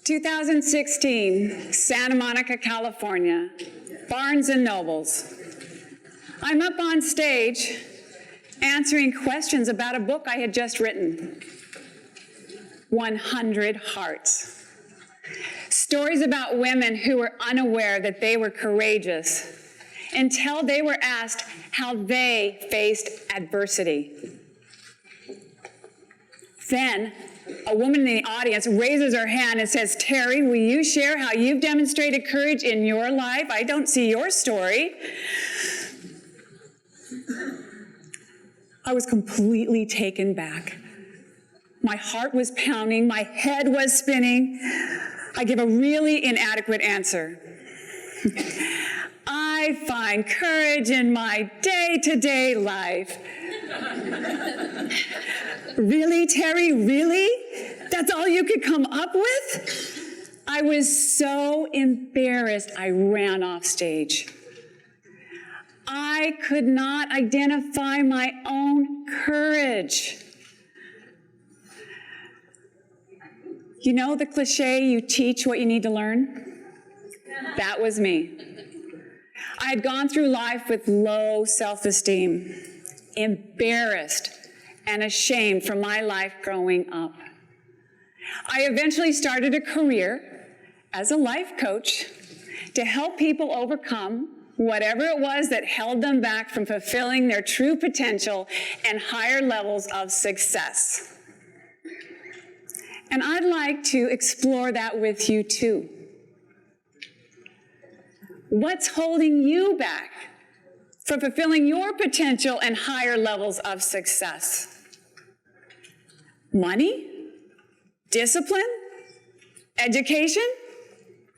2016, Santa Monica, California, Barnes & Nobles. I'm up on stage answering questions about a book I had just written, 100 Hearts. Stories about women who were unaware that they were courageous until they were asked how they faced adversity. Then, a woman in the audience raises her hand and says, "Terry, will you share how you've demonstrated courage in your life? I don't see your story." I was completely taken back. My heart was pounding, my head was spinning. I give a really inadequate answer. I find courage in my day-to-day life. Really, Terry, really? That's all you could come up with? I was so embarrassed, I ran off stage. I could not identify my own courage. You know the cliche, you teach what you need to learn? That was me. I had gone through life with low self-esteem, embarrassed and ashamed for my life growing up. I eventually started a career as a life coach to help people overcome whatever it was that held them back from fulfilling their true potential and higher levels of success. And I'd like to explore that with you too. What's holding you back from fulfilling your potential and higher levels of success? Money? Discipline? Education?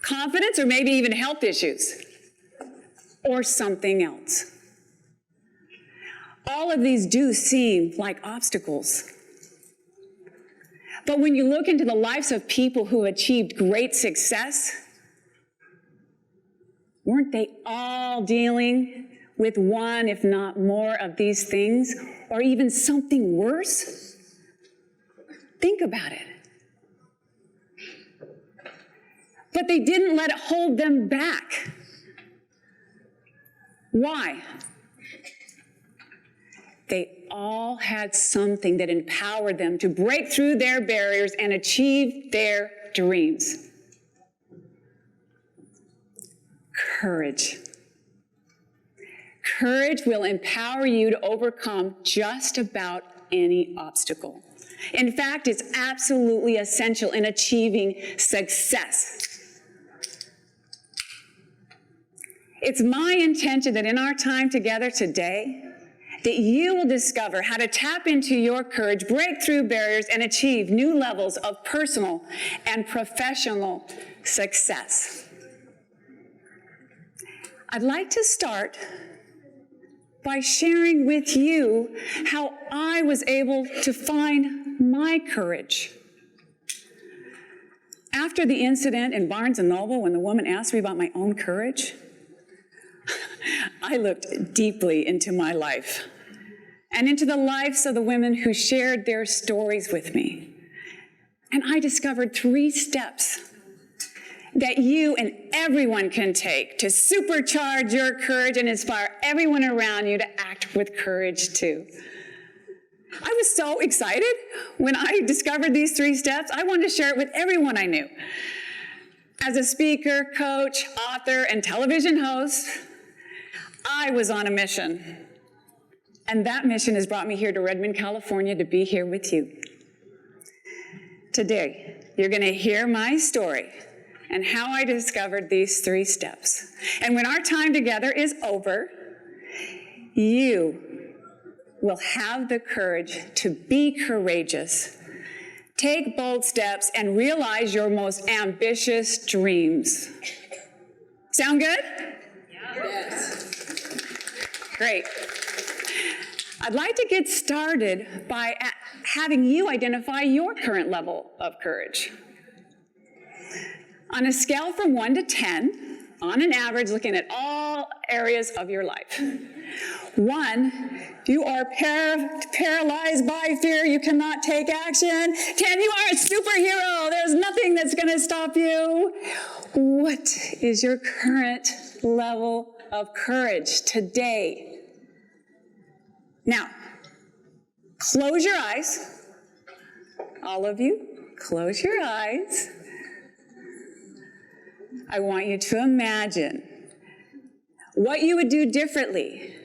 Confidence? Or maybe even health issues? Or something else? All of these do seem like obstacles. But when you look into the lives of people who achieved great success, weren't they all dealing with one, if not more, of these things, or even something worse? Think about it. But they didn't let it hold them back. Why? They all had something that empowered them to break through their barriers and achieve their dreams. Courage. Courage will empower you to overcome just about any obstacle. In fact, it's absolutely essential in achieving success. It's my intention that in our time together today, that you will discover how to tap into your courage, break through barriers, and achieve new levels of personal and professional success. I'd like to start by sharing with you how I was able to find my courage. After the incident in Barnes & Noble, when the woman asked me about my own courage, I looked deeply into my life and into the lives of the women who shared their stories with me. And I discovered 3 steps that you and everyone can take to supercharge your courage and inspire everyone around you to act with courage too. I was so excited when I discovered these 3 steps. I wanted to share it with everyone I knew. As a speaker, coach, author, and television host, I was on a mission. And that mission has brought me here to Redmond, California to be here with you. Today, you're going to hear my story and how I discovered these 3 steps. And when our time together is over, you will have the courage to be courageous, take bold steps, and realize your most ambitious dreams. Sound good? Yes. Great. I'd like to get started by having you identify your current level of courage. On a scale from 1 to 10, on an average, looking at all areas of your life. 1, you are paralyzed by fear. You cannot take action. 10, you are a superhero. There's nothing that's going to stop you. What is your current level of courage today? Now, close your eyes. All of you, close your eyes. I want you to imagine what you would do differently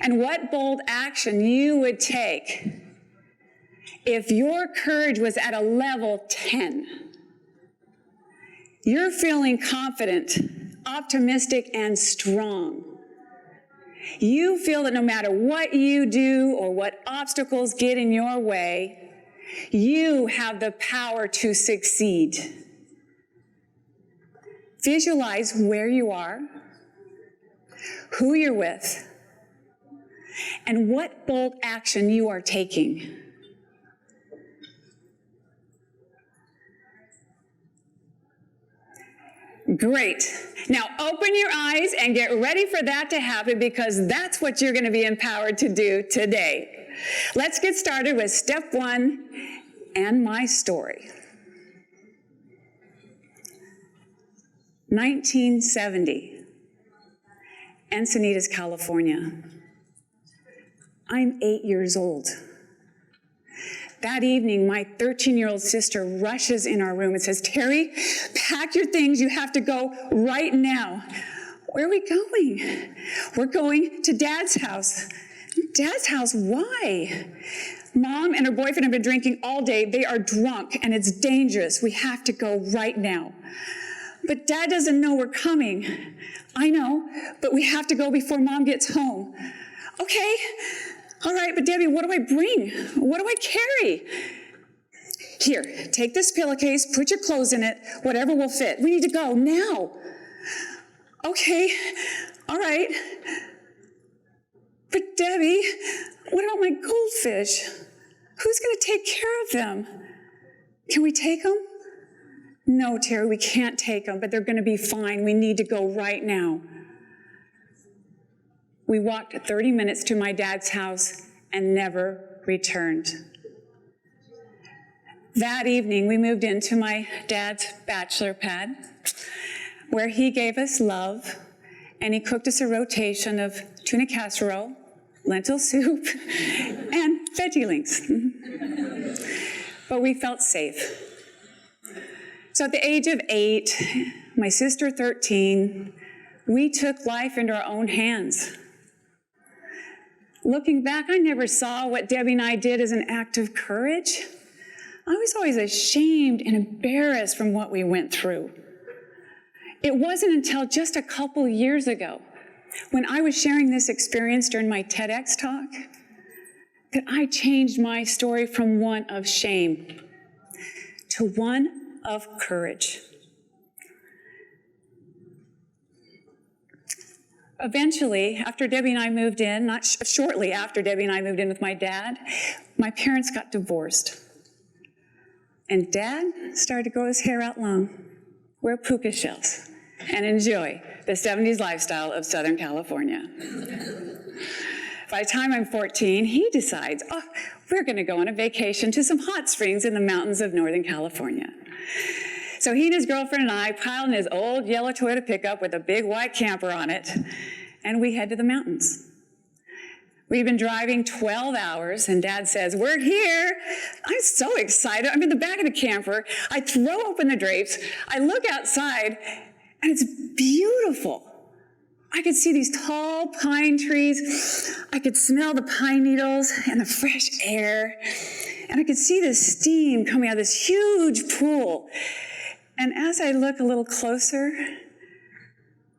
and what bold action you would take if your courage was at a level 10. You're feeling confident, optimistic, and strong. You feel that no matter what you do or what obstacles get in your way, you have the power to succeed. Visualize where you are, who you're with, and what bold action you are taking. Great. Now open your eyes and get ready for that to happen, because that's what you're going to be empowered to do today. Let's get started with step 1 and my story. 1970, Encinitas, California. I'm 8 years old. That evening, my 13-year-old sister rushes in our room and says, "Terry, pack your things. You have to go right now." "Where are we going?" "We're going to Dad's house." "Dad's house? Why?" "Mom and her boyfriend have been drinking all day. They are drunk, and it's dangerous. We have to go right now." "But Dad doesn't know we're coming." "I know, but we have to go before Mom gets home." "Okay. All right, but Debbie, what do I bring? What do I carry?" "Here, take this pillowcase, put your clothes in it, whatever will fit. We need to go now." "Okay, all right. But Debbie, what about my goldfish? Who's going to take care of them? Can we take them?" "No, Terry, we can't take them, but they're going to be fine. We need to go right now." We walked 30 minutes to my dad's house and never returned. That evening, we moved into my dad's bachelor pad, where he gave us love, and he cooked us a rotation of tuna casserole, lentil soup, and veggie links. But we felt safe. So at the age of 8, my sister 13, we took life into our own hands. Looking back, I never saw what Debbie and I did as an act of courage. I was always ashamed and embarrassed from what we went through. It wasn't until just a couple years ago, when I was sharing this experience during my TEDx talk, that I changed my story from one of shame to one of courage. Eventually, after Debbie and I moved in, shortly after Debbie and I moved in with my dad, my parents got divorced. And Dad started to grow his hair out long, wear puka shells, and enjoy the 70s lifestyle of Southern California. By the time I'm 14, he decides, we're going to go on a vacation to some hot springs in the mountains of Northern California. So he and his girlfriend and I piled in his old yellow Toyota pickup with a big white camper on it, and we head to the mountains. We've been driving 12 hours, and Dad says, "We're here." I'm so excited. I'm in the back of the camper. I throw open the drapes. I look outside, and it's beautiful. I could see these tall pine trees. I could smell the pine needles and the fresh air. And I could see the steam coming out of this huge pool. And as I look a little closer,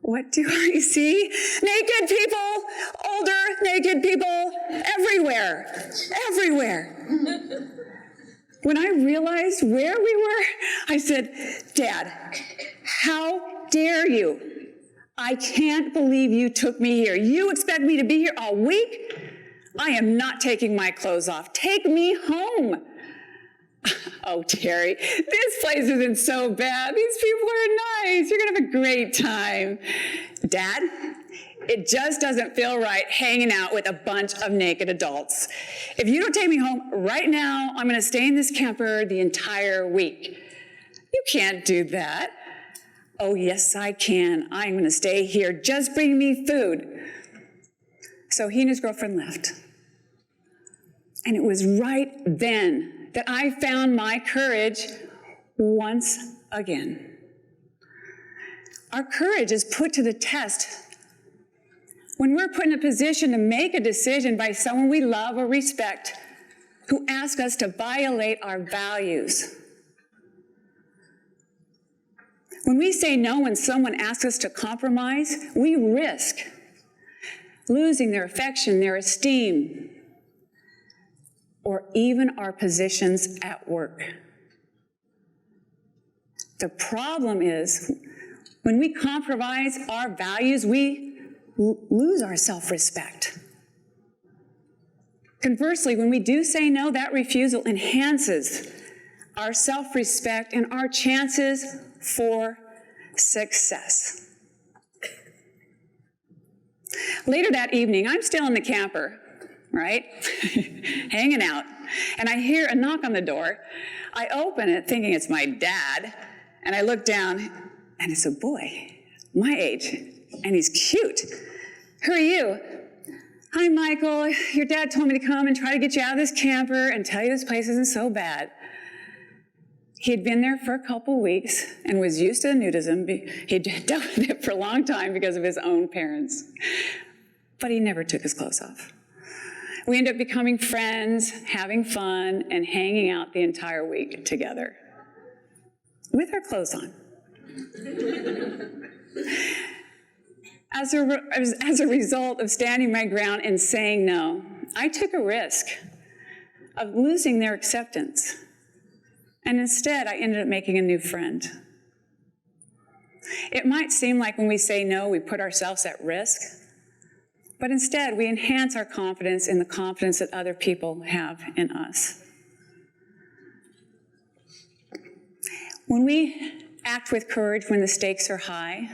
what do I see? Naked people, older naked people, everywhere, everywhere. When I realized where we were, I said, "Dad, how dare you? I can't believe you took me here. You expect me to be here all week? I am not taking my clothes off. Take me home." Oh, Terry, this place isn't so bad. These people are nice. You're going to have a great time. Dad, it just doesn't feel right hanging out with a bunch of naked adults. If you don't take me home right now, I'm going to stay in this camper the entire week. You can't do that. Oh, yes, I can. I'm going to stay here. Just bring me food. So he and his girlfriend left. And it was right then that I found my courage once again. Our courage is put to the test when we're put in a position to make a decision by someone we love or respect who asks us to violate our values. When we say no when someone asks us to compromise, we risk losing their affection, their esteem, or even our positions at work. The problem is, when we compromise our values, we lose our self-respect. Conversely, when we do say no, that refusal enhances our self-respect and our chances for success. Later that evening, I'm still in the camper, right? Hanging out. And I hear a knock on the door. I open it thinking it's my dad. And I look down, and it's a boy, my age. And he's cute. Who are you? Hi, Michael. Your dad told me to come and try to get you out of this camper and tell you this place isn't so bad. He had been there for a couple weeks and was used to nudism. He'd dealt with it for a long time because of his own parents. But he never took his clothes off. We ended up becoming friends, having fun, and hanging out the entire week together with our clothes on. As a result of standing my ground and saying no, I took a risk of losing their acceptance. And instead, I ended up making a new friend. It might seem like when we say no, we put ourselves at risk, but instead, we enhance our confidence in the confidence that other people have in us. When we act with courage when the stakes are high,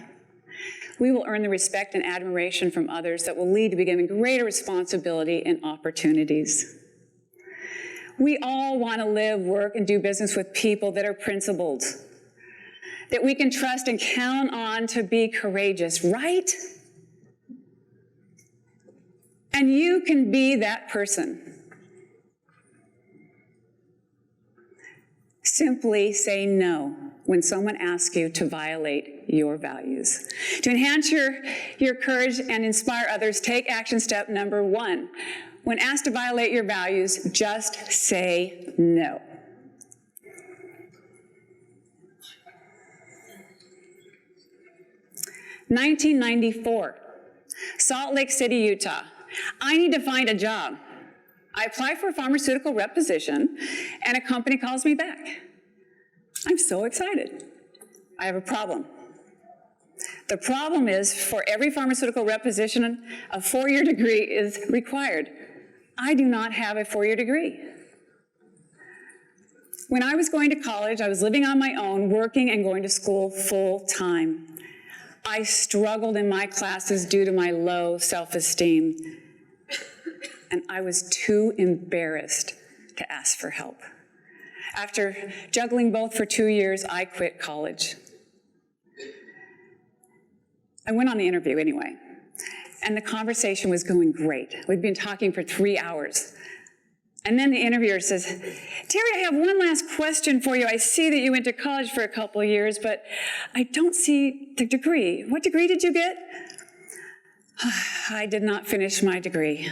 we will earn the respect and admiration from others that will lead to giving greater responsibility and opportunities. We all want to live, work, and do business with people that are principled, that we can trust and count on to be courageous, right? And you can be that person. Simply say no when someone asks you to violate your values. To enhance your courage and inspire others, take action step number 1. When asked to violate your values, just say no. (1994), Salt Lake City, Utah. I need to find a job. I apply for a pharmaceutical rep position, and a company calls me back. I'm so excited. I have a problem. The problem is, for every pharmaceutical rep position, a 4-year degree is required. I do not have a 4-year degree. When I was going to college, I was living on my own, working and going to school full time. I struggled in my classes due to my low self-esteem, and I was too embarrassed to ask for help. After juggling both for 2 years, I quit college. I went on the interview anyway, and the conversation was going great. We'd been talking for 3 hours. And then the interviewer says, Terry, I have one last question for you. I see that you went to college for a couple of years, but I don't see the degree. What degree did you get? I did not finish my degree.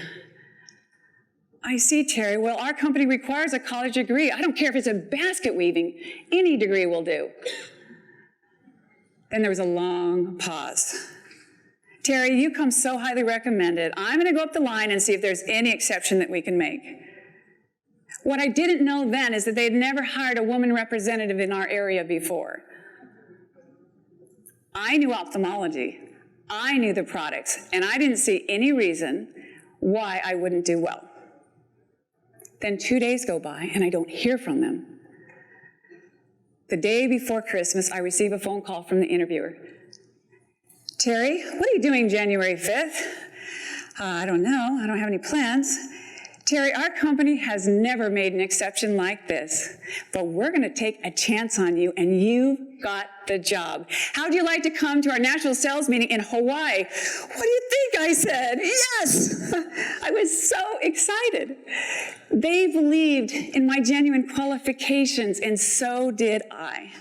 I see, Terry. Well, our company requires a college degree. I don't care if it's in basket weaving. Any degree will do. Then there was a long pause. Terry, you come so highly recommended. I'm going to go up the line and see if there's any exception that we can make. What I didn't know then is that they'd never hired a woman representative in our area before. I knew ophthalmology. I knew the products, and I didn't see any reason why I wouldn't do well. Then 2 days go by, and I don't hear from them. the day before Christmas, I receive a phone call from the interviewer. Terry, what are you doing January 5th? I don't know. I don't have any plans. Terry, our company has never made an exception like this, but we're going to take a chance on you, and you got the job. How'd you like to come to our national sales meeting in Hawaii? What do you think? I said, yes. I was so excited. They believed in my genuine qualifications, and so did I.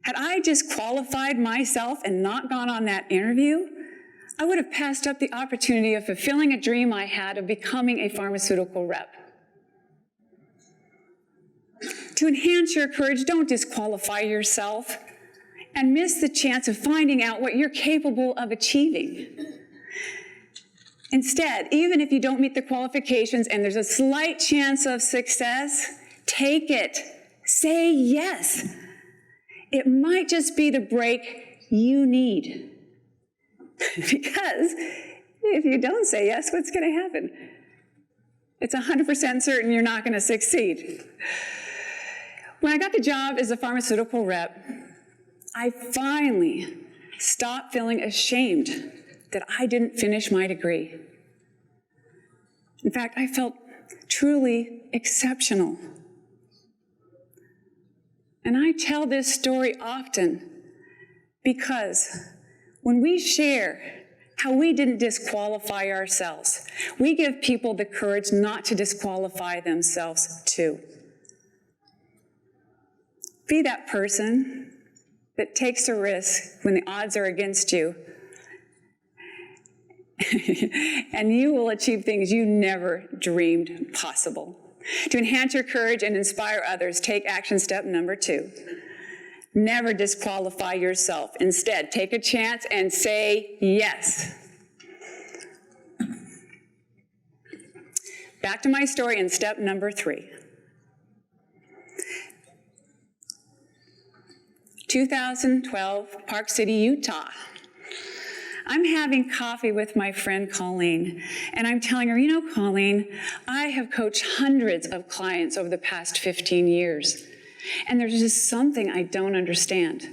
Had I disqualified myself and not gone on that interview, I would have passed up the opportunity of fulfilling a dream I had of becoming a pharmaceutical rep. To enhance your courage, don't disqualify yourself and miss the chance of finding out what you're capable of achieving. Instead, even if you don't meet the qualifications and there's a slight chance of success, take it. Say yes. It might just be the break you need. Because if you don't say yes, what's going to happen? It's 100% certain you're not going to succeed. When I got the job as a pharmaceutical rep, I finally stopped feeling ashamed that I didn't finish my degree. In fact, I felt truly exceptional. And I tell this story often because when we share how we didn't disqualify ourselves, we give people the courage not to disqualify themselves too. Be that person that takes a risk when the odds are against you, and you will achieve things you never dreamed possible. To enhance your courage and inspire others, take action step number 2. Never disqualify yourself. Instead, take a chance and say yes. Back to my story in step number 3. 2012, Park City, Utah. I'm having coffee with my friend Colleen, and I'm telling her, you know, Colleen, I have coached hundreds of clients over the past 15 years. And there's just something I don't understand.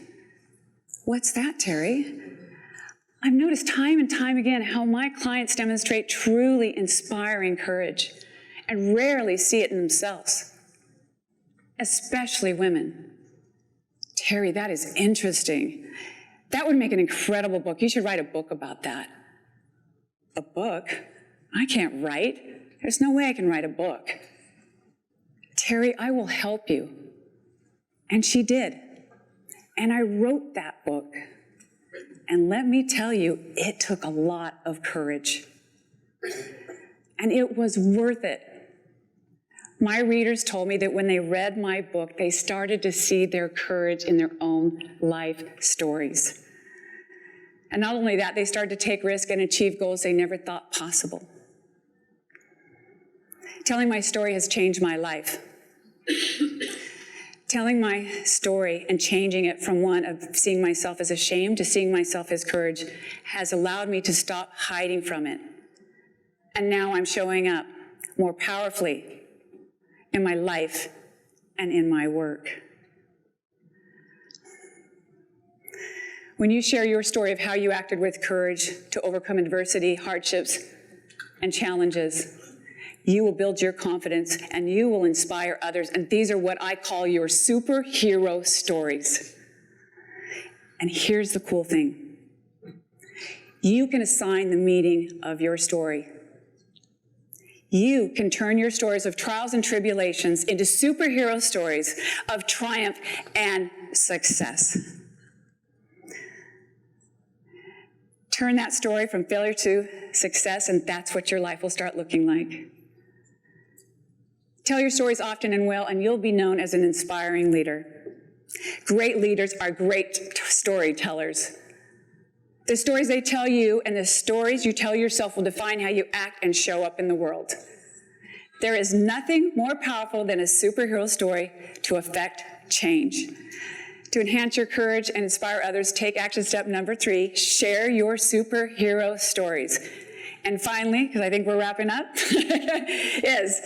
What's that, Terry? I've noticed time and time again how my clients demonstrate truly inspiring courage and rarely see it in themselves, especially women. Terry, that is interesting. That would make an incredible book. You should write a book about that. A book? I can't write. There's no way I can write a book. Terry, I will help you. And she did. And I wrote that book. And let me tell you, it took a lot of courage. And it was worth it. My readers told me that when they read my book, they started to see their courage in their own life stories. And not only that, they started to take risks and achieve goals they never thought possible. Telling my story has changed my life. Telling my story and changing it from one of seeing myself as ashamed to seeing myself as courage has allowed me to stop hiding from it. And now I'm showing up more powerfully in my life and in my work. When you share your story of how you acted with courage to overcome adversity, hardships, and challenges, you will build your confidence and you will inspire others. And these are what I call your superhero stories. And here's the cool thing. You can assign the meaning of your story. You can turn your stories of trials and tribulations into superhero stories of triumph and success. Turn that story from failure to success, and that's what your life will start looking like. Tell your stories often and well, and you'll be known as an inspiring leader. Great leaders are great storytellers. The stories they tell you and the stories you tell yourself will define how you act and show up in the world. There is nothing more powerful than a superhero story to affect change. To enhance your courage and inspire others, take action step number 3, share your superhero stories. And finally, because I think we're wrapping up, is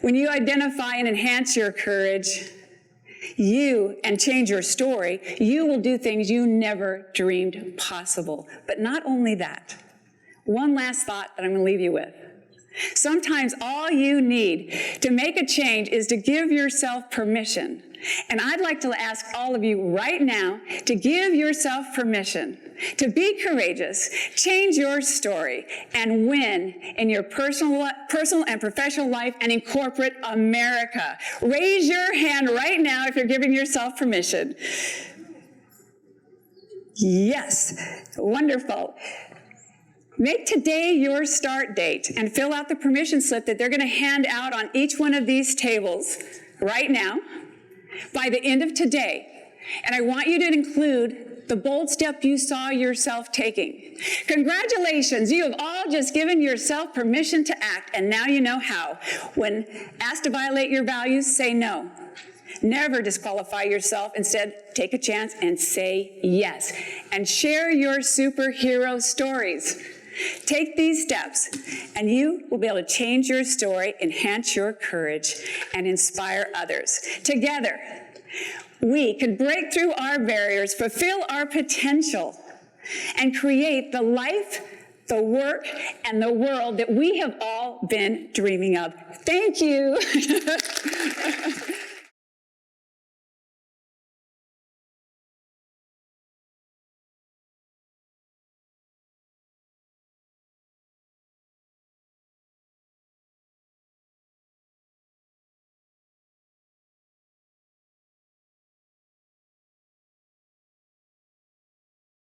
when you identify and enhance your courage, and change your story, you will do things you never dreamed possible. But not only that, one last thought that I'm going to leave you with. Sometimes all you need to make a change is to give yourself permission. And I'd like to ask all of you right now to give yourself permission to be courageous, change your story, and win in your personal and professional life and in corporate America. Raise your hand right now if you're giving yourself permission. Yes, wonderful. Make today your start date and fill out the permission slip that they're going to hand out on each one of these tables right now by the end of today. And I want you to include the bold step you saw yourself taking. Congratulations, you have all just given yourself permission to act, and now you know how. When asked to violate your values, say no. Never disqualify yourself. Instead, take a chance and say yes. And share your superhero stories. Take these steps, and you will be able to change your story, enhance your courage, and inspire others. Together, we can break through our barriers, fulfill our potential, and create the life, the work, and the world that we have all been dreaming of. Thank you.